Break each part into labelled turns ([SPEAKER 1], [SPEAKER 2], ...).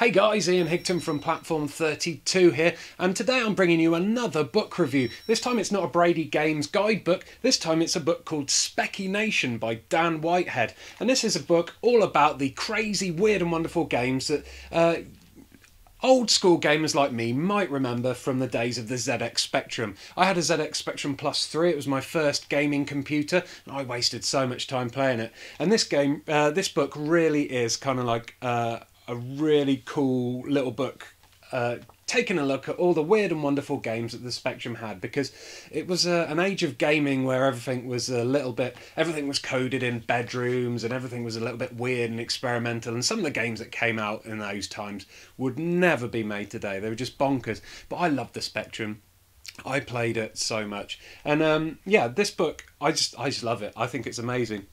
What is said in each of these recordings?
[SPEAKER 1] Hey guys, Ian Higton from Platform32 here, and today I'm bringing you another book review. This time it's not a Brady Games guidebook, this time it's a book called Speccy Nation by Dan Whitehead. And this is a book all about the crazy, weird and wonderful games that old school gamers like me might remember from the days of the ZX Spectrum. I had a ZX Spectrum Plus 3, it was my first gaming computer, and I wasted so much time playing it. And this book really is kind of like a really cool little book taking a look at all the weird and wonderful games that the Spectrum had, because it was an age of gaming where everything was coded in bedrooms and everything was a little bit weird and experimental, and some of the games that came out in those times would never be made today. They were just bonkers. But I loved the Spectrum. I played it so much, and yeah, this book, I just love it. I think it's amazing.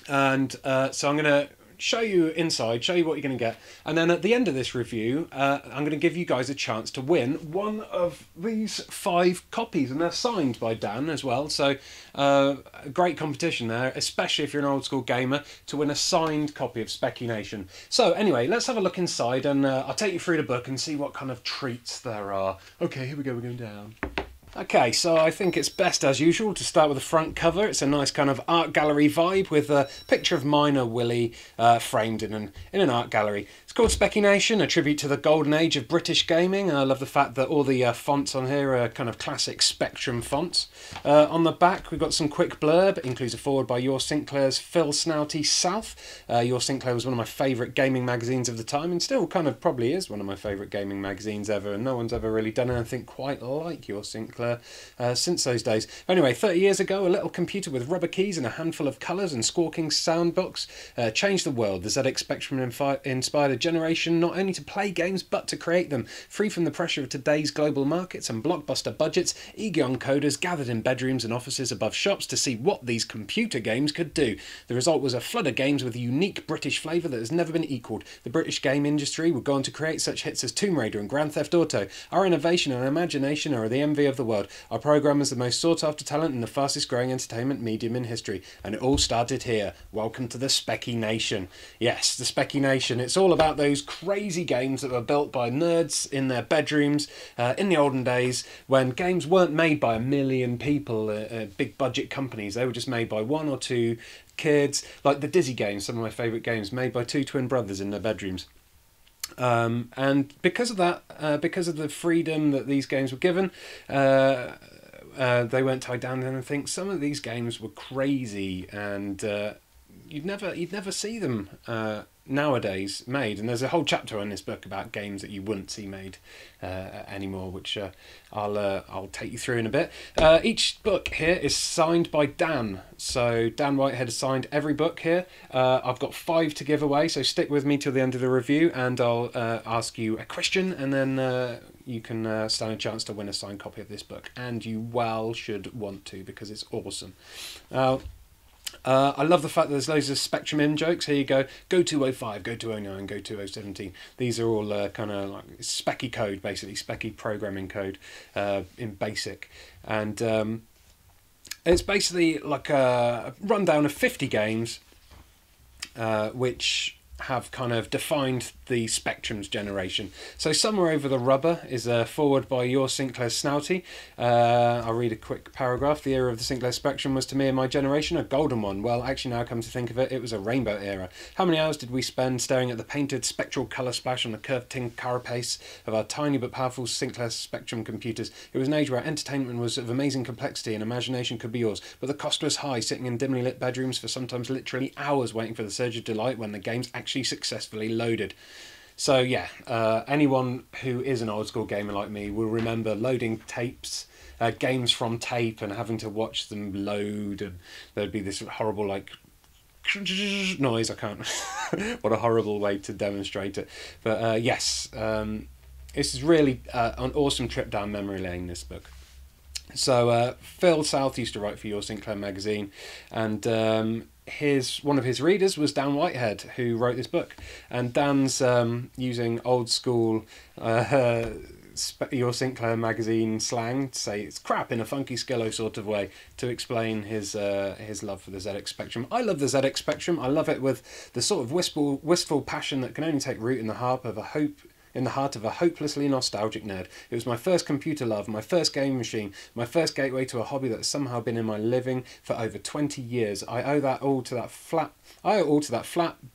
[SPEAKER 1] And so I'm going to show you inside, show you what you're going to get, and then at the end of this review I'm going to give you guys a chance to win one of these 5 copies, and they're signed by Dan as well, so a great competition there, especially if you're an old school gamer, to win a signed copy of Speccy Nation. So anyway, let's have a look inside, and I'll take you through the book and see what kind of treats there are. Okay, here we go, we're going down. Okay, so I think it's best, as usual, to start with the front cover. It's a nice kind of art gallery vibe with a picture of Minor Willie framed in an art gallery. It's called Speccy Nation, a tribute to the golden age of British gaming. And I love the fact that all the fonts on here are kind of classic Spectrum fonts. On the back, we've got some quick blurb. It includes a foreword by Your Sinclair's Phil Snouty South. Your Sinclair was one of my favourite gaming magazines of the time, and still kind of probably is one of my favourite gaming magazines ever. And no one's ever really done anything quite like Your Sinclair since those days. Anyway, 30 years ago, a little computer with rubber keys and a handful of colours and squawking sound books changed the world. The ZX Spectrum inspired a generation not only to play games but to create them. Free from the pressure of today's global markets and blockbuster budgets, eager young coders gathered in bedrooms and offices above shops to see what these computer games could do. The result was a flood of games with a unique British flavour that has never been equalled. The British game industry would go on to create such hits as Tomb Raider and Grand Theft Auto. Our innovation and imagination are the envy of the world. Our programme is the most sought-after talent and the fastest-growing entertainment medium in history. And it all started here. Welcome to the Speccy Nation. Yes, the Speccy Nation. It's all about those crazy games that were built by nerds in their bedrooms in the olden days, when games weren't made by a million people, big budget companies. They were just made by 1 or 2 kids, like the Dizzy games, some of my favourite games, made by 2 twin brothers in their bedrooms. And because of that, because of the freedom that these games were given, they weren't tied down to anything. Some of these games were crazy, and you'd never see them nowadays made. And there's a whole chapter in this book about games that you wouldn't see made anymore, which I'll take you through in a bit. Each book here is signed by Dan, so Dan Whitehead has signed every book here. I've got 5 to give away, so stick with me till the end of the review, and I'll ask you a question, and then you can stand a chance to win a signed copy of this book, and you well should want to, because it's awesome. I love the fact that there's loads of Spectrum in jokes. Here you go. Go 205, go 209, go 2017. These are all kind of like Speccy code, basically. Speccy programming code in BASIC. And it's basically like a rundown of 50 games which have kind of defined the Spectrum's generation. So Somewhere Over the Rubber is a foreword by Your Sinclair Snouty. I'll read a quick paragraph. The era of the Sinclair Spectrum was to me and my generation a golden one. Well, actually now I come to think of it, it was a rainbow era. How many hours did we spend staring at the painted spectral colour splash on the curved tin carapace of our tiny but powerful Sinclair Spectrum computers? It was an age where entertainment was of amazing complexity and imagination could be yours, but the cost was high, sitting in dimly lit bedrooms for sometimes literally hours waiting for the surge of delight when the games actually successfully loaded. So yeah, anyone who is an old school gamer like me will remember loading tapes, games from tape, and having to watch them load, and there'd be this horrible like noise. I can't what a horrible way to demonstrate it, but yes, this is really an awesome trip down memory lane, this book. So Phil South used to write for Your Sinclair magazine, and one of his readers was Dan Whitehead, who wrote this book. And Dan's using old school your Sinclair magazine slang to say it's crap in a funky Skillo sort of way to explain his love for the ZX Spectrum. I love the ZX Spectrum. I love it with the sort of wistful passion that can only take root in the heart of a hopelessly nostalgic nerd. It was my first computer love, my first game machine, my first gateway to a hobby that's somehow been in my living for over 20 years. I owe all to that flat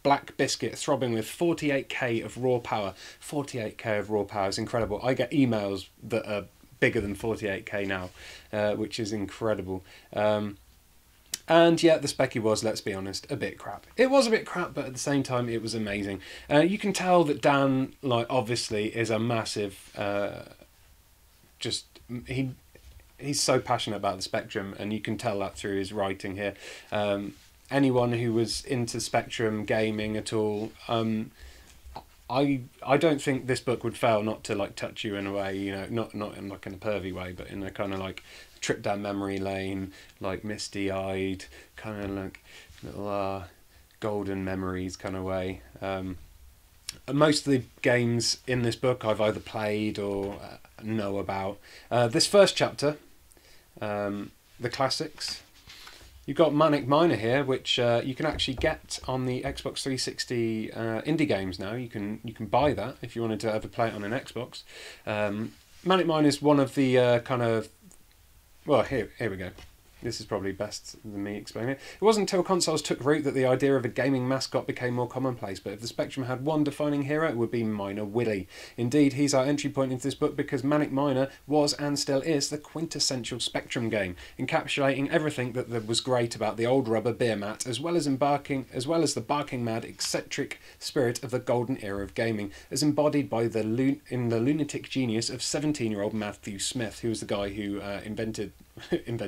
[SPEAKER 1] black biscuit throbbing with 48k of raw power. 48k of raw power is incredible. I get emails that are bigger than 48k now, which is incredible. And yeah, the Speccy was, let's be honest, a bit crap. It was a bit crap, but at the same time, it was amazing. You can tell that Dan, like, obviously is a massive, he's so passionate about the Spectrum, and you can tell that through his writing here. Anyone who was into Spectrum gaming at all, I don't think this book would fail not to like touch you in a way, you know, not in like in a pervy way, but in a kind of like trip down memory lane, like misty-eyed, kind of like little golden memories kind of way. Most of the games in this book I've either played or know about. This first chapter, the classics. You've got Manic Miner here, which you can actually get on the Xbox 360 indie games now. You can buy that if you wanted to ever play it on an Xbox. Manic Miner is one of the kind of... Well, here we go. This is probably best than me explaining it. It wasn't until consoles took root that the idea of a gaming mascot became more commonplace, but if the Spectrum had one defining hero, it would be Miner Willy. Indeed, he's our entry point into this book because Manic Miner was and still is the quintessential Spectrum game, encapsulating everything that was great about the old rubber beer mat, as well as the barking mad, eccentric spirit of the golden era of gaming, as embodied by the lunatic genius of 17-year-old Matthew Smith, who was the guy who invented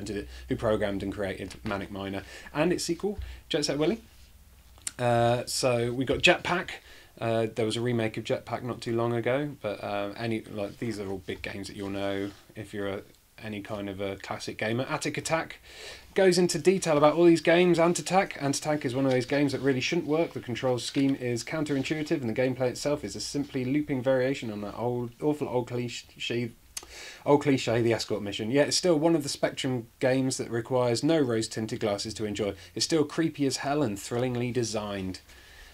[SPEAKER 1] it, who programmed and created Manic Miner and its sequel, Jet Set Willy. So we got Jetpack. There was a remake of Jetpack not too long ago, but these are all big games that you'll know if you're any kind of a classic gamer. Attic Attack goes into detail about all these games. Ant-Attack is one of those games that really shouldn't work. The control scheme is counterintuitive, and the gameplay itself is a simply looping variation on that awful old cliche, the escort mission. Yet it's still one of the Spectrum games that requires no rose-tinted glasses to enjoy. It's still creepy as hell and thrillingly designed.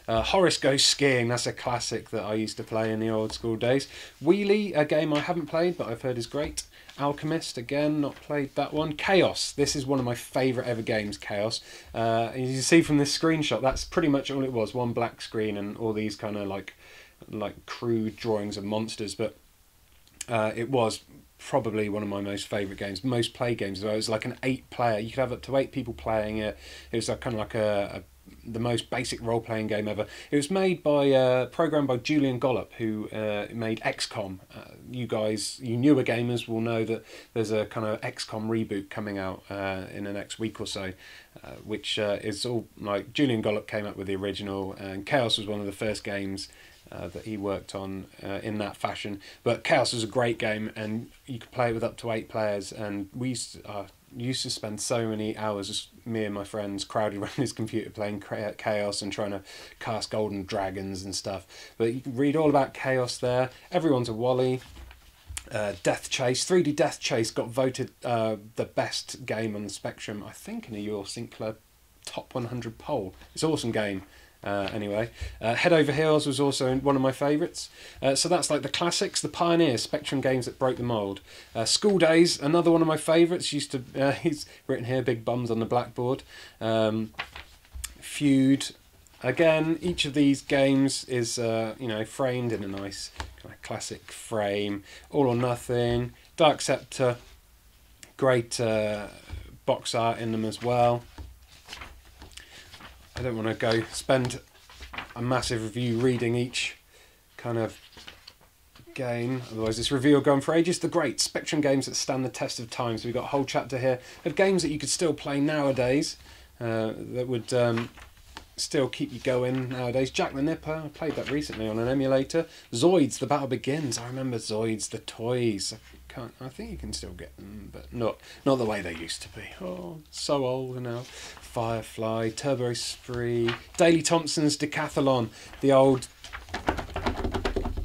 [SPEAKER 1] Horace Goes Skiing, that's a classic that I used to play in the old school days. Wheelie, a game I haven't played but I've heard is great. Alchemist, again, not played that one. Chaos, this is one of my favourite ever games, Chaos. As you can see from this screenshot, that's pretty much all it was, one black screen and all these kind of like crude drawings of monsters, but it was probably one of my most favourite games, most played games as well. It was like an 8-player, you could have up to 8 people playing it. It was kind of like the most basic role-playing game ever. It was made by, programmed by Julian Gollop, who made XCOM. You newer gamers will know that there's a kind of XCOM reboot coming out in the next week or so, which is all like Julian Gollop came up with the original, and Chaos was one of the first games that he worked on in that fashion. But Chaos was a great game, and you could play it with up to 8 players, and we used to spend so many hours, me and my friends, crowded around his computer playing Chaos and trying to cast golden dragons and stuff. But you can read all about Chaos there. Everyone's a Wally. Death Chase, 3D Death Chase got voted the best game on the Spectrum, I think, in a Your Sinclair Top 100 poll. It's an awesome game. Anyway, Head Over Heels was also one of my favourites. So that's like the classics, the pioneers, Spectrum games that broke the mould. School Days, another one of my favourites. He's written here, big bums on the blackboard. Feud, again, each of these games is framed in a nice kind of classic frame. All or Nothing, Dark Scepter, great box art in them as well. I don't want to spend a massive review reading each kind of game, otherwise this review will go on for ages. The great Spectrum games that stand the test of time. So we've got a whole chapter here of games that you could still play nowadays, that would still keep you going nowadays. Jack the Nipper, I played that recently on an emulator. Zoids, The Battle Begins. I remember Zoids, the toys. I think you can still get them, but not the way they used to be. Oh, so old now. Firefly, Turbo Spree, Daley Thompson's Decathlon, the old...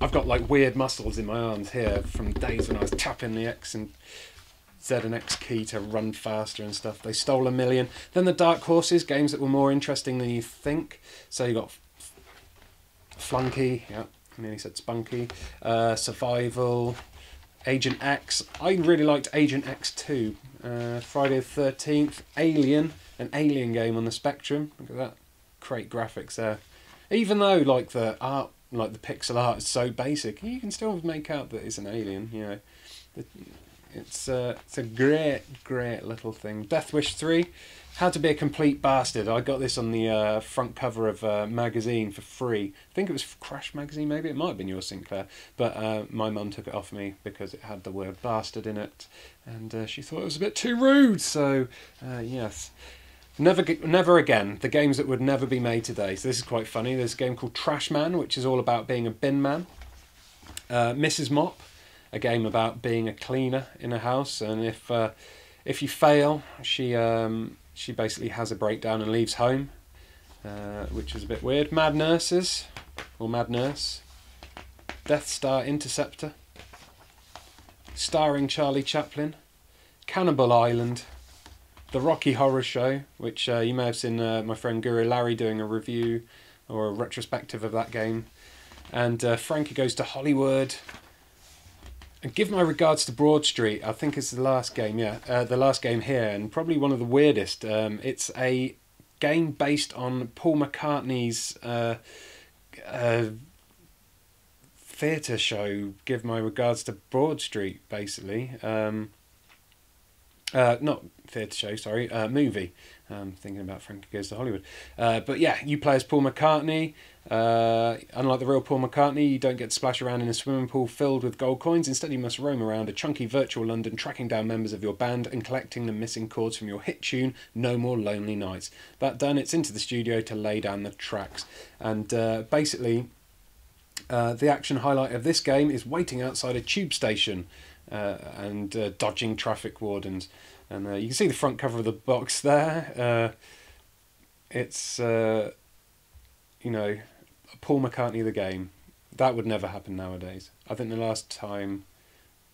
[SPEAKER 1] I've got like weird muscles in my arms here from days when I was tapping the X and Z and X key to run faster and stuff. They stole 1 million. Then the Dark Horses, games that were more interesting than you think. So you got Flunky, yeah, I nearly said Spunky, Survival, Agent X. I really liked Agent X2. Friday the 13th, Alien, an Alien game on the Spectrum. Look at that, great graphics there. Even though like the art, like the pixel art is so basic, you can still make out that it's an alien, you know. It's a great little thing. Death Wish 3, How to Be a Complete Bastard. I got this on the front cover of a magazine for free. I think it was Crash magazine, maybe. It might have been yours, Sinclair. But my mum took it off me because it had the word bastard in it. And she thought it was a bit too rude. So, yes. Never again. The games that would never be made today. So this is quite funny. There's a game called Trash Man, which is all about being a bin man. Mrs. Mop, a game about being a cleaner in a house, and if you fail, she basically has a breakdown and leaves home, which is a bit weird. Mad Nurses, or Mad Nurse, Death Star Interceptor, starring Charlie Chaplin, Cannibal Island, The Rocky Horror Show, which you may have seen my friend Guru Larry doing a review or a retrospective of that game, and Frankie Goes to Hollywood. And Give My Regards to Broad Street, I think it's the last game, yeah, the last game here, and probably one of the weirdest. It's a game based on Paul McCartney's theatre show, Give My Regards to Broad Street, basically. Not theatre show, sorry, movie. Thinking about Frankie Goes to Hollywood. But yeah, you play as Paul McCartney. Unlike the real Paul McCartney, you don't get to splash around in a swimming pool filled with gold coins. Instead, you must roam around a chunky virtual London, tracking down members of your band and collecting the missing chords from your hit tune, No More Lonely Nights. That done, it's into the studio to lay down the tracks. And basically, the action highlight of this game is waiting outside a tube station and dodging traffic wardens. And you can see the front cover of the box there. It's, you know, Paul McCartney the game. That would never happen nowadays. I think the last time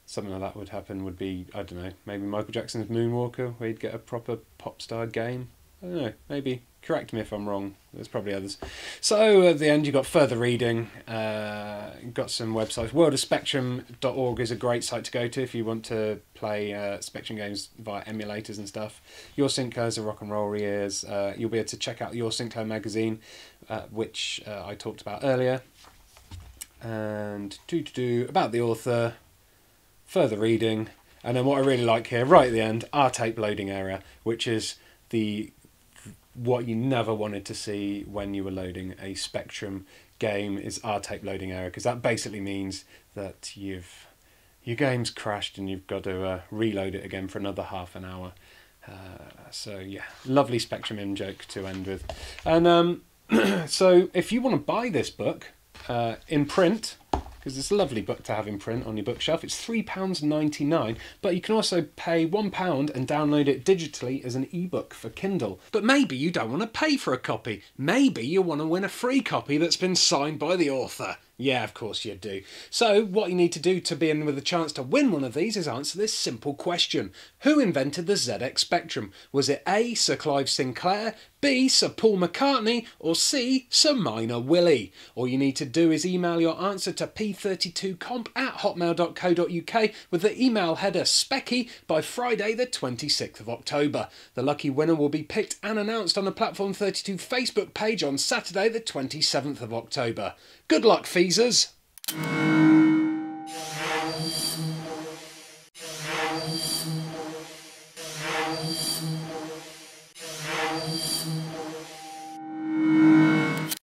[SPEAKER 1] something like that would happen would be, I don't know, maybe Michael Jackson's Moonwalker, where you'd get a proper pop star game. I don't know, maybe. Correct me if I'm wrong. There's probably others. So at the end you got further reading, got some websites. worldofspectrum.org is a great site to go to if you want to play Spectrum games via emulators and stuff. Your Sinclair's a rock and roll ears. You'll be able to check out Your Sinclair magazine, which I talked about earlier. And about the author, further reading, and then what I really like here, right at the end, R-tape loading area, which is what you never wanted to see when you were loading a Spectrum game is R-tape loading error, because that basically means that your game's crashed and you've got to reload it again for another half an hour. So yeah, lovely Spectrum in joke to end with. And so if you want to buy this book in print, because it's a lovely book to have in print on your bookshelf. It's £3.99, but you can also pay £1 and download it digitally as an ebook for Kindle. But maybe you don't want to pay for a copy. Maybe you want to win a free copy that's been signed by the author. Yeah, of course you do. So what you need to do to be in with a chance to win one of these is answer this simple question. Who invented the ZX Spectrum? Was it A, Sir Clive Sinclair, B, Sir Paul McCartney, or C, Sir Minor Willie? All you need to do is email your answer to p32comp@hotmail.co.uk with the email header Specky by Friday the 26th of October. The lucky winner will be picked and announced on the Platform 32 Facebook page on Saturday the 27th of October. Good luck, Feasers!